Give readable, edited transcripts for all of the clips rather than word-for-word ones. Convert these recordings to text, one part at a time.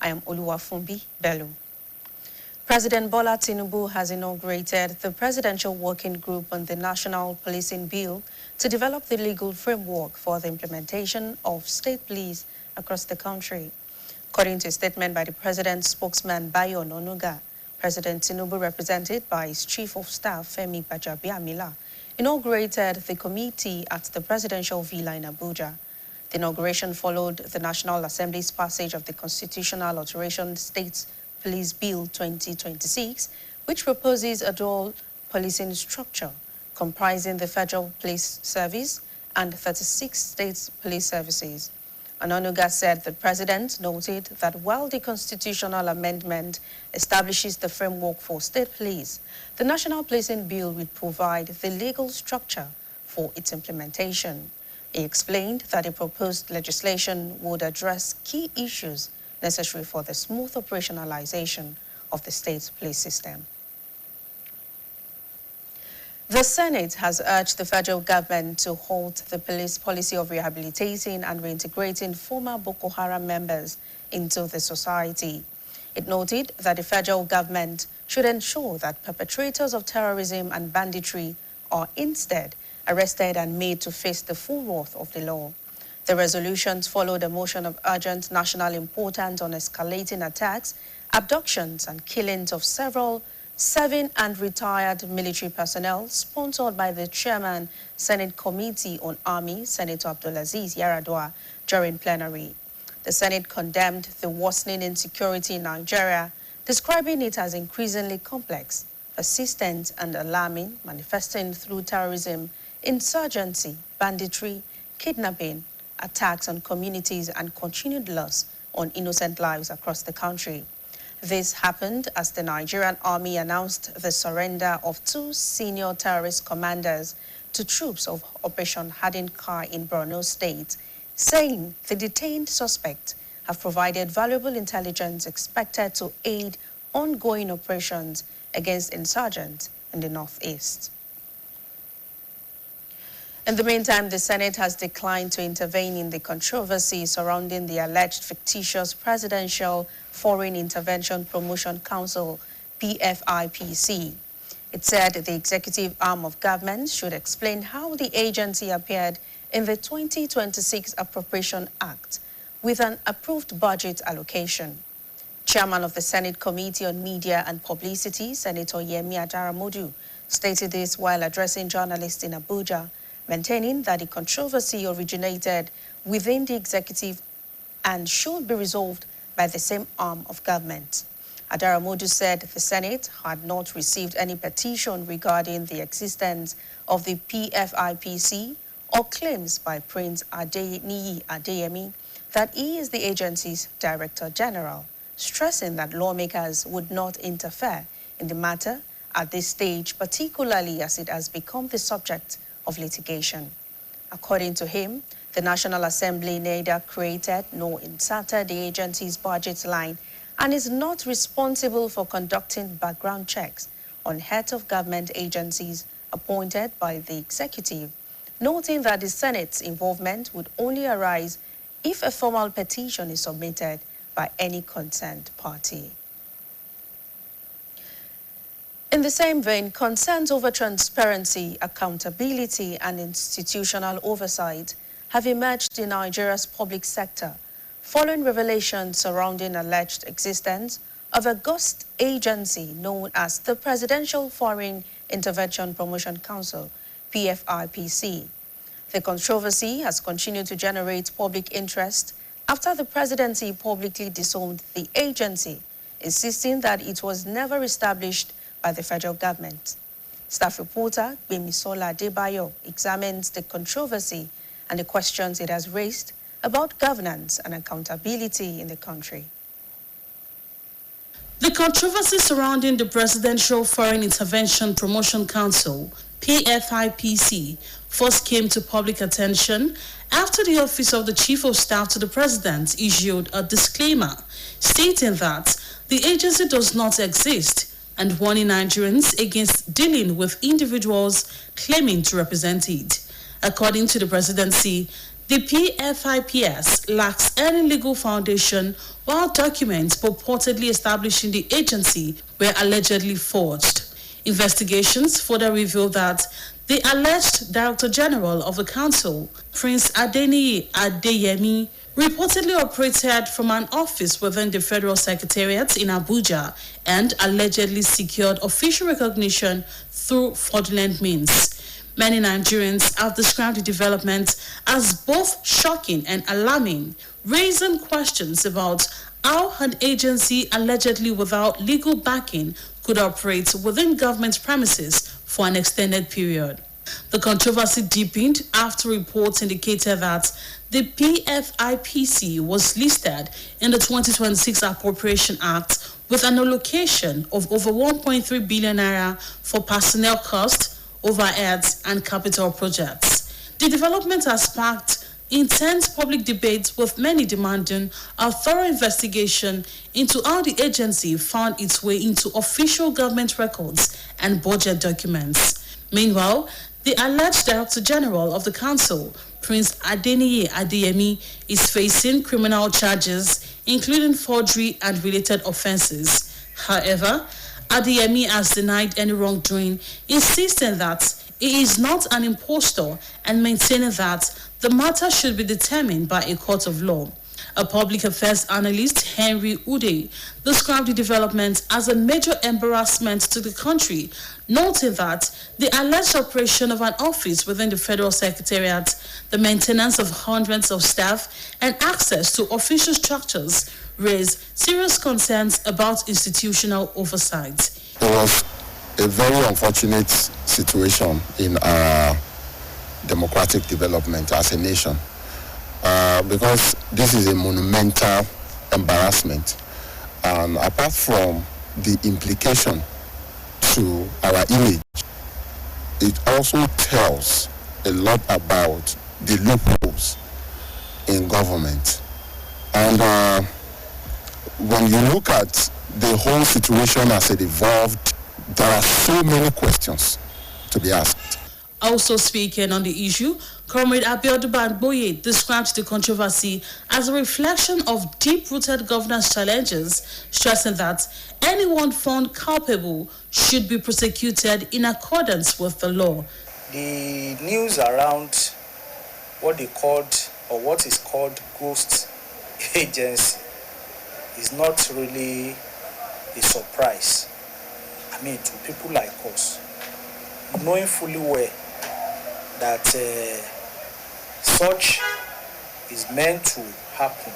I am Oluwafunbi Bello. President Bola Tinubu has inaugurated the Presidential Working Group on the National Policing Bill to develop the legal framework for the implementation of state police across the country. According to a statement by the President's spokesman Bayo Ononuga, President Tinubu, represented by his Chief of Staff Femi Gbajabiamila, inaugurated the committee at the Presidential Villa in Abuja. The inauguration followed the National Assembly's passage of the Constitutional Alteration States Police Bill 2026, which proposes a dual policing structure comprising the Federal Police Service and 36 state police services. Ononuga said the President noted that while the constitutional amendment establishes the framework for state police, the National Policing Bill will provide the legal structure for its implementation. He explained that the proposed legislation would address key issues necessary for the smooth operationalization of the state police system. The Senate has urged the federal government to halt the police policy of rehabilitating and reintegrating former Boko Haram members into the society. It noted that the federal government should ensure that perpetrators of terrorism and banditry are instead arrested and made to face the full wrath of the law. The resolutions followed a motion of urgent national importance on escalating attacks, abductions, and killings of several serving and retired military personnel, sponsored by the Chairman, Senate Committee on Army, Senator Abdulaziz Yaradua, during plenary. The Senate condemned the worsening insecurity in Nigeria, describing it as increasingly complex, persistent, and alarming, manifesting through terrorism, insurgency, banditry, kidnapping, attacks on communities, and continued loss on innocent lives across the country. This happened as the Nigerian army announced the surrender of 2 senior terrorist commanders to troops of Operation Hardin Kai in Borno State, saying the detained suspects have provided valuable intelligence expected to aid ongoing operations against insurgents in the northeast. In the meantime, the Senate has declined to intervene in the controversy surrounding the alleged fictitious Presidential Foreign Intervention Promotion Council, PFIPC. It said the executive arm of government should explain how the agency appeared in the 2026 Appropriation Act with an approved budget allocation. Chairman of the Senate Committee on Media and Publicity, Senator Yemi Adaramodu, stated this while addressing journalists in Abuja, maintaining that the controversy originated within the executive and should be resolved by the same arm of government. Adaramodu said the Senate had not received any petition regarding the existence of the PFIPC or claims by Prince Adeniyi Adeyemi that he is the agency's Director General, stressing that lawmakers would not interfere in the matter at this stage, particularly as it has become the subject of litigation. According to him, the National Assembly neither created nor inserted the agency's budget line and is not responsible for conducting background checks on heads of government agencies appointed by the executive, noting that the Senate's involvement would only arise if a formal petition is submitted by any concerned party. In the same vein, concerns over transparency, accountability, and institutional oversight have emerged in Nigeria's public sector following revelations surrounding alleged existence of a ghost agency known as the Presidential Foreign Intervention Promotion Council, PFIPC. The controversy has continued to generate public interest after the presidency publicly disowned the agency, insisting that it was never established by the federal government. Staff reporter Gbemisola Adebayo examines the controversy and the questions it has raised about governance and accountability in the country. The controversy surrounding the Presidential Foreign Intervention Promotion Council, PFIPC, first came to public attention after the Office of the Chief of Staff to the President issued a disclaimer stating that the agency does not exist and warning Nigerians against dealing with individuals claiming to represent it. According to the presidency, The PFIPS lacks any legal foundation, while documents purportedly establishing the agency were allegedly forged. Investigations further reveal that the alleged Director General of the Council, Prince Adeniyi Adeyemi, reportedly operated from an office within the Federal Secretariat in Abuja and allegedly secured official recognition through fraudulent means. Many Nigerians have described the development as both shocking and alarming, raising questions about how an agency allegedly without legal backing could operate within government premises for an extended period. The controversy deepened after reports indicated that the PFIPC was listed in the 2026 Appropriation Act with an allocation of over 1.3 billion naira for personnel costs, overheads, and capital projects. The development has sparked intense public debates, with many demanding a thorough investigation into how the agency found its way into official government records and budget documents. Meanwhile, the alleged Director General of the Council, Prince Adeniyi Adeyemi, is facing criminal charges, including forgery and related offences. However, Adeyemi has denied any wrongdoing, insisting that he is not an impostor and maintaining that the matter should be determined by a court of law. A public affairs analyst, Henry Ude, described the development as a major embarrassment to the country, noting that the alleged operation of an office within the Federal Secretariat, the maintenance of hundreds of staff, and access to official structures raise serious concerns about institutional oversight. It was a very unfortunate situation in our democratic development as a nation, because this is a monumental embarrassment. And apart from the implication to our image, it also tells a lot about the loopholes in government. And when you look at the whole situation as it evolved, there are so many questions to be asked. Also speaking on the issue, Comrade Abiodun Bamboye described the controversy as a reflection of deep-rooted governance challenges, stressing that anyone found culpable should be prosecuted in accordance with the law. The news around what they called, or what is called, ghost agency is not really a surprise. I mean, to people like us, knowing fully well that such is meant to happen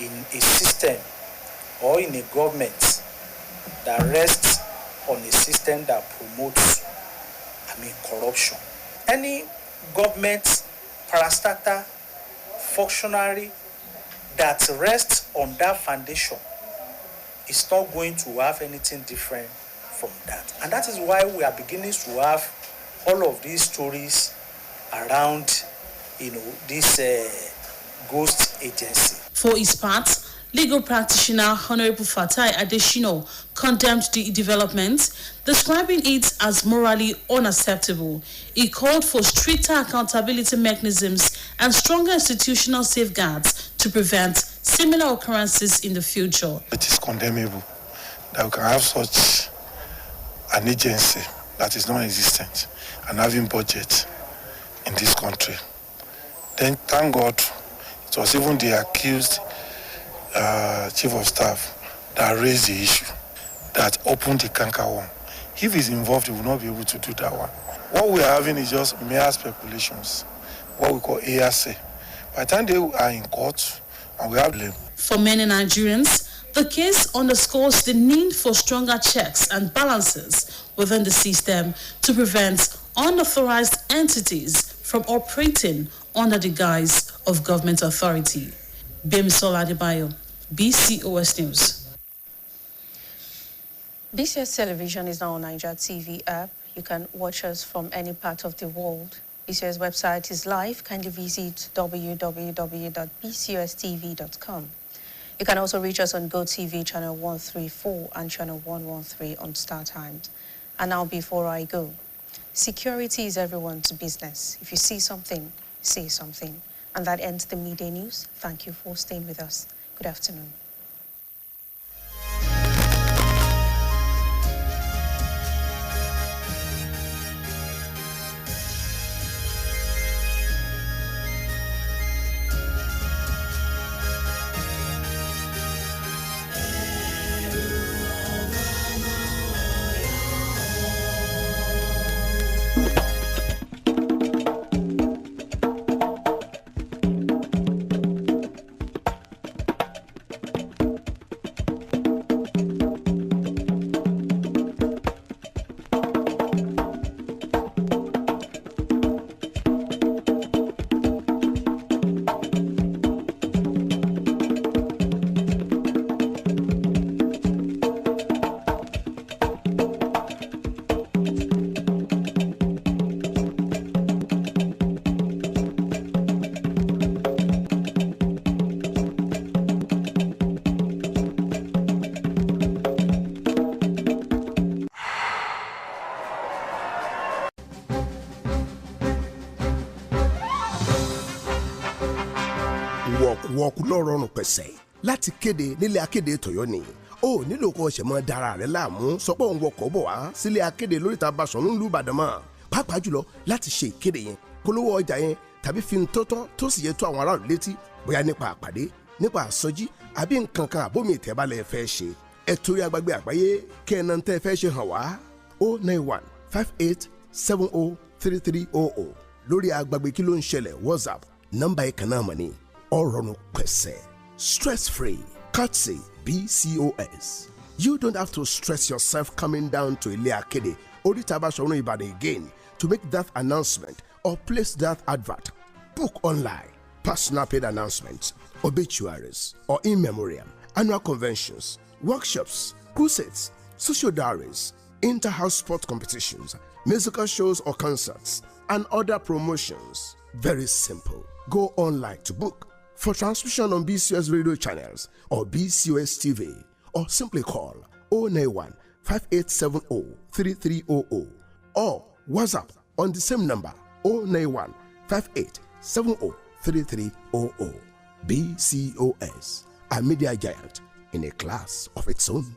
in a system or in a government that rests on a system that promotes, corruption. Any government parastatal functionary that rests on that foundation is not going to have anything different from that. And that is why we are beginning to have all of these stories around, this ghost agency. For his part, legal practitioner Honorable Fatai Adeshino condemned the developments, describing it as morally unacceptable. He called for stricter accountability mechanisms and stronger institutional safeguards to prevent similar occurrences in the future. It is condemnable that we can have such an agency that is non-existent and having budget in this country. Then thank God it was even the accused chief of staff that raised the issue, that opened the canker worm. If he's involved, he will not be able to do that one. What we are having is just mere speculations, what we call hearsay. By the time they are in court and we have blame. For many Nigerians, the case underscores the need for stronger checks and balances within the system to prevent unauthorized entities from operating under the guise of government authority. Bemisola Adebayo, BCOS News. BCOS Television is now on Nigeria TV app. You can watch us from any part of the world. BCOS website is live. Kindly visit www.bcostv.com. You can also reach us on GoTV channel 134 and channel 113 on Star Times. And now, before I go, security is everyone's business. If you see something, say something. And that ends the midday news. Thank you for staying with us. Good afternoon. wọ́ọ̀kù lọ́rọ̀ọ̀rùn pẹ̀sẹ̀ láti kéde nílé akéde tọ̀yọ́ ni ó nílò kó ṣẹ̀ mọ́ dára rẹ̀ láàmú sọpọ̀ òun wọkọ̀ bọ̀ wá sílé akéde lóríta Basọ̀run nílùú Ìbàdàn mọ́ pàápàá jùlọ láti ṣe ìkéde yẹn polówó ọjà yẹn tàbí fi ń tọ́tọ́ tó sì yẹ tó àwọn aráàlú létí bóyá nípa àpàdé nípa àsọjí àbí nǹkan kan àbómi ìtẹ́balẹ̀ fẹ́ ṣe ẹ torí agbègbè àgbáyé kẹ́ẹ̀nà tẹ́ fẹ́ ṣe hàn wá 09158703300 lórí agbègbè kí ló ń ṣẹlẹ̀ WhatsApp nọ́mbà ìkan náà mọ̀ ní ọ̀rọ̀rùn pẹ̀sẹ̀ stress free courtesy BCOS. You don't have to stress yourself coming down to Ile Akede Orita Basọ̀run Ibadan again to make that announcement or place that advert. Book online, personal paid announcements, obituaries, or in memoriam, annual conventions, workshops, crusades, social diaries, inter-house sport competitions, musical shows or concerts, and other promotions. Very simple. Go online to book for transmission on BCOS radio channels or BCOS TV, or simply call 091 5870 3300 or WhatsApp on the same number 091 5870 3300. BCOS, a media giant in a class of its own.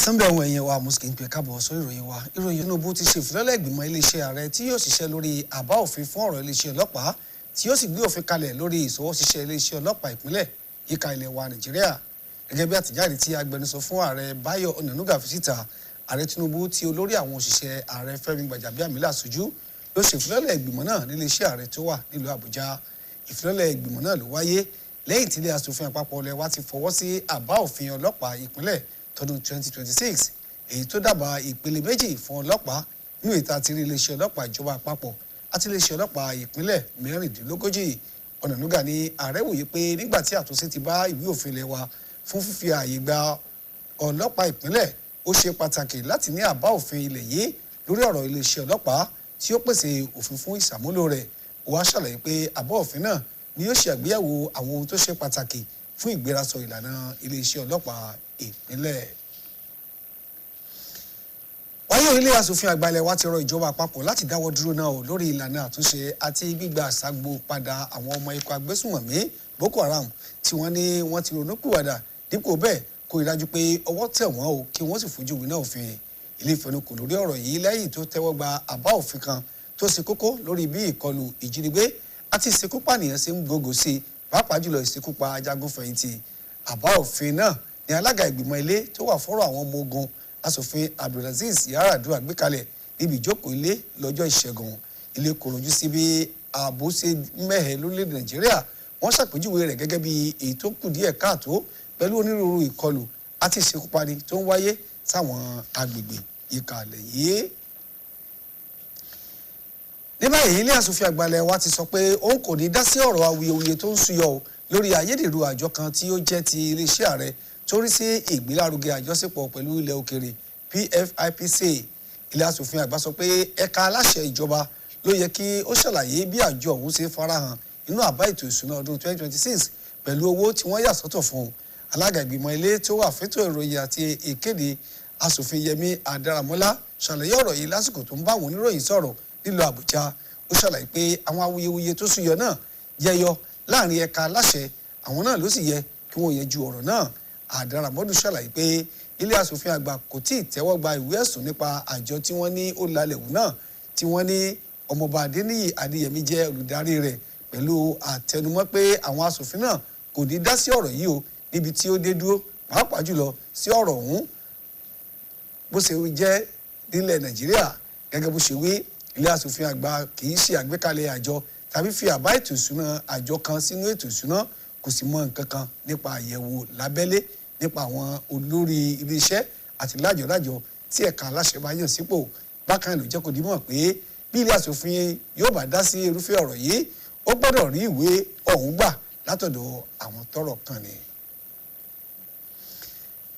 Sánbẹ̀ àwọn èèyàn wa mùsùlùmí pé káàbọ̀ sórí ìròyìn wa. Ìròyìn Tinubu ti ṣe ìfilọ́lẹ̀ ìgbìmọ̀ iléeṣẹ́ ààrẹ tí yóò ṣiṣẹ́ lórí àbá òfin fún ọ̀rọ̀ iléeṣẹ́ ọlọ́pàá tí yóò sì gbé òfin kalẹ̀ lórí ìṣọwọ́ṣiṣẹ́ iléeṣẹ́ ọlọ́pàá ìpínlẹ̀ yíká ilẹ̀ wa Nàìjíríà. Gẹ́gẹ́ bí àtẹ̀jáde tí agbẹnusọ fún ààrẹ Báyọ̀ Ọ̀nànúgà fi síta, ààrẹ Tinubu tí olórí àwọn òṣìṣẹ́ ààrẹ Fẹ́mi Gbàjàbíàmílà ṣojú ló ṣe ìfilọ́lẹ̀ ìgbìmọ̀ náà nílé iṣẹ́ ààrẹ tó wà nílùú Àbújá. Ìfilọ́lẹ̀ ìgbìmọ̀ náà ló wáyé lẹ́yìn tí ilé aṣòfin àpapọ̀ ilẹ̀ wa ti fọwọ́ sí àbá òfin ọlọ́pàá ìpínlẹ̀ tọdún 2026 èyí tó dábàá ìpele méjì fún ọlọ́pàá nínú ìta àti iléeṣẹ́ ọlọ́pàá ìjọba àpapọ̀ àti iléeṣẹ́ ọlọ́pàá ìpínlẹ̀ 36. Ọ̀nànúgà ní ààrẹ wòye pé nígbà tí àtúnṣe ti bá ìwé òfin ilẹ̀ wa fún fífi ààyè gba ọlọ́pàá ìpínlẹ̀ ó ṣe pàtàkì láti ní àbá òfin ilẹ̀ yìí lórí ọ̀rọ̀ iléeṣẹ́ ọlọ́pàá tí ó pèsè òfin fún ìṣàmúlò rẹ̀. ó wá ṣàlàyé pé àbá òfin náà ni yóò ṣe àgbéyẹ̀wò àwọn ohun tó ṣe pàtàkì fún ìgbérasọ ìlànà iléeṣẹ́ ọlọ́pàá ìpínlẹ̀. wáyé ilé asòfin àgbà ilẹ̀ wa ti rọ ìjọba àpapọ̀ láti dáwọ́ dúró náà lórí ìlànà àtúnṣe àti gbígba àṣàgbò padà àwọn ọmọ ikọ̀ agbésùnmọ̀mí Boko Haram tí wọ́n ní wọ́n ti ronúpìwàdà dípò bẹ́ẹ̀ kó ìdájú pé ọwọ́ tẹ̀ wọ́n o kí wọ́n sì fojú winá òfin. ilé ìfẹnukò lórí ọ̀rọ̀ yìí lẹ́yìn tó tẹ́wọ́ gba àbá òfin kan tó ṣe kókó lórí bí ìkọlù ìjínigbé àti ìṣekúpànìyàn ṣe ń gbógun sí i pàápàá jùlọ ìṣekúpa ajagunfẹ̀yìntì. àbá òfin náà ní alága ìgbìmọ̀ ilé tó wà fọ́rọ̀ àwọn ọmọ ogun asòfin Abdulaziz Yaradua gbé kalẹ̀ níbi ìjókòó ilé lọ́jọ́ ìṣẹ́gun. ilé kò rojú sí bí ààbò ṣe mẹ́hẹ̀ lórílẹ̀‐èdè Nàìjíríà. wọ́n ṣàpèjúwe rẹ̀ gẹ́gẹ́ bí èyí tó kù díẹ̀ káàtó pẹ̀lú onírúurú ìkọlù àti ìṣekúpani tó ń wáyé sáwọn agbègbè ìkàlẹ̀ yìí. ní báyìí ilé asòfin àgbà ilẹ̀ wa ti sọ pé òun kò ní dá sí ọ̀rọ̀ awuyewuye tó ń súyọ lórí ayédèrú àjọ kan tí ó jẹ́ ti iléeṣẹ́ ààrẹ tó rí sí ìgbélárugẹ àjọṣepọ̀ pẹ̀lú ilẹ̀ òkèrè PFIPC. ilé asòfin àgbà sọ pé ẹ̀ka aláṣẹ ìjọba ló yẹ kí ó ṣàlàyé bí àjọ ọ̀hún ṣe farahàn nínú àbá ètò ìṣúná ọdún 2026 pẹ̀lú owó tí wọ́n yà sọ́tọ̀ fún un. alága ìgbìmọ̀ ilé tó wà fẹ́tò ìròyìn àti ìkéde asòfin Yẹmí Adaramola ṣàlàyé ọ̀rọ̀ yìí lásìkò tó ń bá àwọn oníròyìn sọ̀rọ̀ nílùú Àbújá. ó ṣàlàyé pé àwọn awuyewuye tó súyọ náà jẹyọ láàrin ẹ̀ka aláṣẹ àwọn náà ló sì yẹ kí wọ́n yanjú ọ̀rọ̀ náà. Adaramola ṣàlàyé pé ilé asòfin àgbà kò tí ì tẹ́wọ́ gba ìwé ẹ̀sùn nípa àjọ tí wọ́n ní ó lalẹ̀ wù náà tí wọ́n ní ọmọọba Adéníyì Adéyẹmí jẹ́ olùdarí rẹ̀ pẹ̀lú àtẹnumọ́ pé àwọn asòfin náà kò ní dá sí ọ̀rọ̀ yìí o níbi tí ó dé dúró pàápàá jùlọ sí ọ̀rọ̀ ọ̀hún bó ṣe jẹ́ nílẹ̀ Nàìjíríà. gẹ́gẹ́ bó ṣe wí ilé asòfin àgbà kì í ṣe àgbékalẹ̀ àjọ tàbí fi àbá ètò ìṣúná àjọ kan sínú ètò ìṣúná kò sì mọ nǹkan kan nípa àyẹ̀wò lábẹ́lé nípa àwọn olórí iléeṣẹ́ àti lájọ̀lájọ tí ẹ̀ka aláṣẹ bá yàn sípò. bákan ló jẹ́ kó di mọ̀ pé bí ilé asòfin yóò bá dá sí irúfẹ́ ọ̀rọ̀ yìí ó gbọ́dọ̀ rí ìwé ọ̀hún gbà látọ̀dọ̀ àwọn tọ́rọ̀ kàn ni.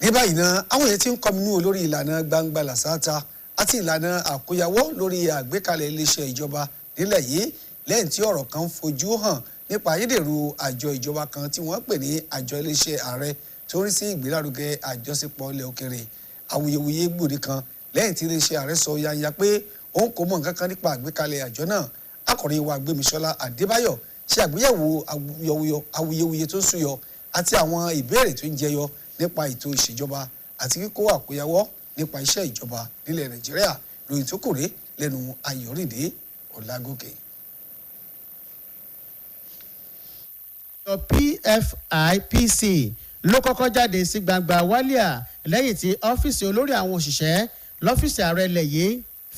ní báyìí náà àwọn èèyàn ti ń kọminú olórí ìlànà gbangba làṣáta àti ìlànà àkóyawọ́ lórí àgbékalẹ̀ iléeṣẹ́ ìjọba nílẹ̀ yìí lẹ́yìn tí ọ̀rọ̀ kan fojú hàn nípa ayédèrú àjọ ìjọba kan tí wọ́n pè ní àjọ iléeṣẹ́ ààrẹ tó ń rí sí ìgbélárugẹ àjọṣepọ̀ ilẹ̀ òkèrè. awuyewuye gbòde kan lẹ́yìn tí iléeṣẹ́ ààrẹ sọ yanya pé òun kò mọ̀ nǹkan kan nípa àgbékalẹ̀ àjọ náà. akọ̀ròyìn wa Gbémisọ́lá Adébáyọ̀ ṣe àgbéyẹ̀wò awuyewuye tó ń súyọ àti àwọn ìbéèrè tó ń jẹyọ nípa ètò ìṣèjọba àti kíkó àkóyawọ́ nípa iṣẹ́ ìjọba nílẹ̀ Nàìjíríà. lóyìn tó kù rè lẹ́nu Ayọ̀rìndé Ọlágòkè. PFIPC ló kọ́kọ́ jáde sí gbangba wálíà lẹ́yìn tí ọ́fíìsì olórí àwọn òṣìṣẹ́ lọ́fíìsì ààrẹ ilẹ̀ yìí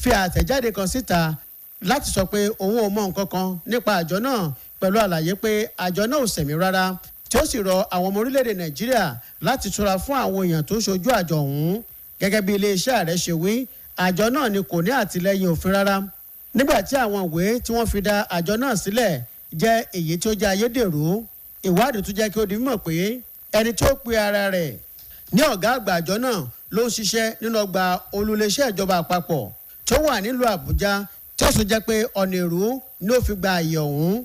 fi àtẹ̀jáde kan síta láti sọ pé òun ò mọ nǹkan kan nípa àjọ náà pẹ̀lú àlàyé pé àjọ náà ò sẹ̀mí rárá tí ó sì rọ àwọn ọmọ orílẹ̀-èdè Nàìjíríà láti ṣọ́ra fún àwọn èèyàn tó ń ṣojú àjọ ọ̀hún. gẹ́gẹ́ bí iléeṣẹ́ ààrẹ ṣe wí àjọ náà ni kò ní àtìlẹ́yìn òfin rárá nígbà tí àwọn ìwé tí wọ́n fi dá àjọ náà sílẹ̀ jẹ́ èyí tí ó jẹ́ ayédèrú. ìwádìí tún jẹ́ kí ó di mímọ̀ pé ẹni tó pe ara rẹ̀ ní ọ̀gá àgbà àjọ náà ló ń ṣiṣẹ́ nínú ọgbà olùléeṣẹ́ ìjọba àpapọ̀ tó wà nílùú Àbújá tí ó sì jẹ́ pé ọ̀nà èrú ni ó fi gba àyè ọ̀hún.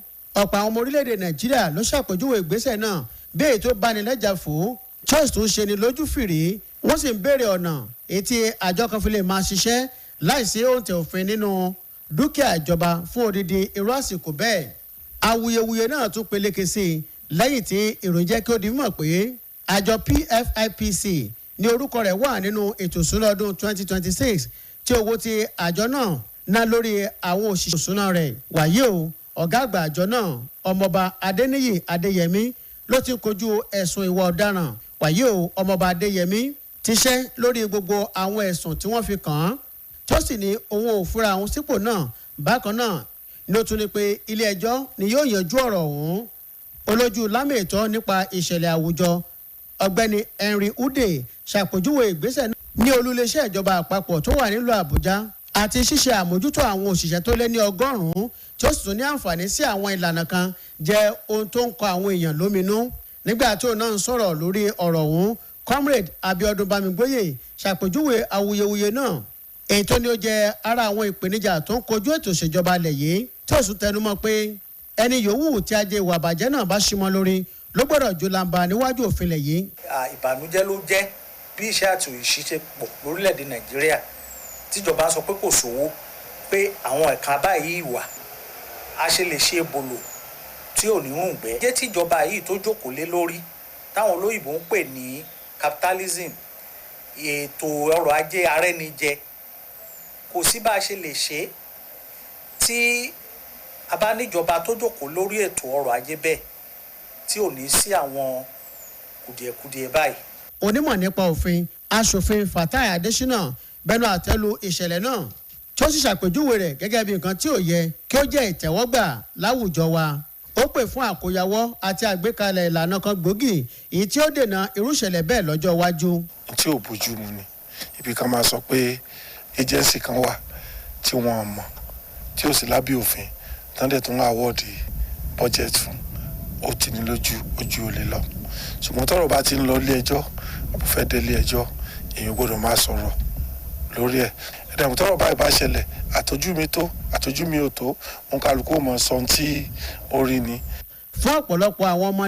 ọ̀pọ̀ àwọn ọmọ orílẹ̀-èdè Nàìjíríà ló ṣàpèjúwe ìgbésẹ̀ náà bí èyí tó báni lẹ́jà fún Charles tó ń ṣe ni lójú fìrí. wọ́n sì ń béèrè ọ̀nà èyí tí àjọ kan fi lè máa ṣiṣẹ́ láìsí òǹtẹ̀ òfin nínú dúkìá ìjọba fún odidi irú àsìkò bẹ́ẹ̀. awuyewuye náà tún peléke sí i lẹ́yìn tí ìròyìn jẹ́ kí ó di mímọ̀ pé àjọ PFIPC ní orúkọ rẹ̀ wà nínú ètò ìṣúná ọdún 2026 tí owó tí àjọ náà ná lórí àwọn òṣìṣẹ́ ìṣúná rẹ̀. wàyí o ọ̀gá àgbà àjọ náà ọmọọba Adéníyì Adéyẹmí ló ti kojú ẹ̀sùn ìwà ọ̀daràn. wàyí o ọmọọba Adéyẹmí ti ṣẹ́ lórí gbogbo àwọn ẹ̀sùn tí wọ́n fi kàn án tí ó sì ní òun ò fura òun sípò náà. bákan náà ni ó tún ní pé ilé ẹjọ́ ni yóò yanjú ọ̀rọ̀ ọ̀hún. olójú lámètọ́ nípa ìṣẹ̀lẹ̀ àwùjọ ọ̀gbẹ́ni Henry Ude ṣàpèjúwe ìgbésẹ̀ náà ní olúléeṣẹ́ ìjọba àpapọ̀ tó wà nílùú Àbújá àti ṣíṣe àmójútó àwọn òṣìṣẹ́ tó lé ní 100 tí ó sì tún ní àǹfààní sí àwọn ìlànà kan jẹ́ ohun tó ń kọ àwọn èèyàn lóminú. nígbà tó náà ń sọ̀rọ̀ lórí ọ̀rọ̀ ọ̀hún Comrade Abiodun Bamigboye ṣàpèjúwe awuyewuye náà èyí tó ní ó jẹ́ ara àwọn ìpèníjà tó ń kojú ètò ìṣèjọba alẹ̀ yìí tí ó sùn tẹnumọ́ pé ẹni yòówù tí ajé ìwà àbàjẹ́ náà bá ṣímọ́ lórí ló gbọ́dọ̀ jó lamba níwájú òfin lẹ̀ yìí. ìbànújẹ́ ló jẹ́ bí iṣẹ́ àti òṣì ṣe pọ̀ lórílẹ̀‐èdè nàìjíríà tíjọba sọ pé kò sówó pé àwọn ẹ̀ka báyìí wà a ṣe lè ṣe bolo tí ò ní rùngbẹ́. jẹ́ tíjọba yìí tó jókòó lé lórí táwọn olóyìnbó ń pè ní capitalism, ètò ọrọ̀ ajé arẹ́nijẹ, kò sí bá a ṣe lè ṣe tí a bá níjọba tó jókòó lórí ètò ọrọ̀ ajé bẹ́ẹ̀ tí ò ní sí àwọn kùdìẹ̀kudiẹ báyìí. onímọ̀ nípa òfin aṣòfin Fatai Adésínà bẹnu àtẹ́lu ìṣẹ̀lẹ̀ náà tí ó sì ṣàpèjúwe rẹ̀ gẹ́gẹ́ bí nǹkan tí ò yẹ kí ó jẹ́ ìtẹ́wọ́gbà láwùjọ wa. ó pè fún àkóyawọ́ àti àgbékalẹ̀ ìlànà kan gbòógì èyí tí ó dènà irú ìṣẹ̀lẹ̀ bẹ́ẹ̀ lọ́jọ́ iwájú. tí ò bójú mu ni ibi kan máa sọ pé agency kan wà tí wọ́n mọ̀ tí ó sì lábẹ́ òfin tán dẹ̀ tó ń àwọ́ọ̀dì budget fún ó ti ní lójú ojú olè lọ. ṣùgbọ́n tọ́rọ̀ bá ti ń lọ ilé ẹjọ́ àbò fẹ́ dé ilé ẹjọ́ èèyàn gbọ́dọ̀ máa sọ̀rọ̀ lórí ẹ̀. ẹ̀dàmú tọ́rọ̀ báyìí bá ṣẹlẹ̀ àtọ́jú mi tó àtọ́jú mi ò tó òun kálukú mọ̀ sọ tí ó rí ni. fún ọ̀pọ̀lọpọ̀ àwọn ọmọ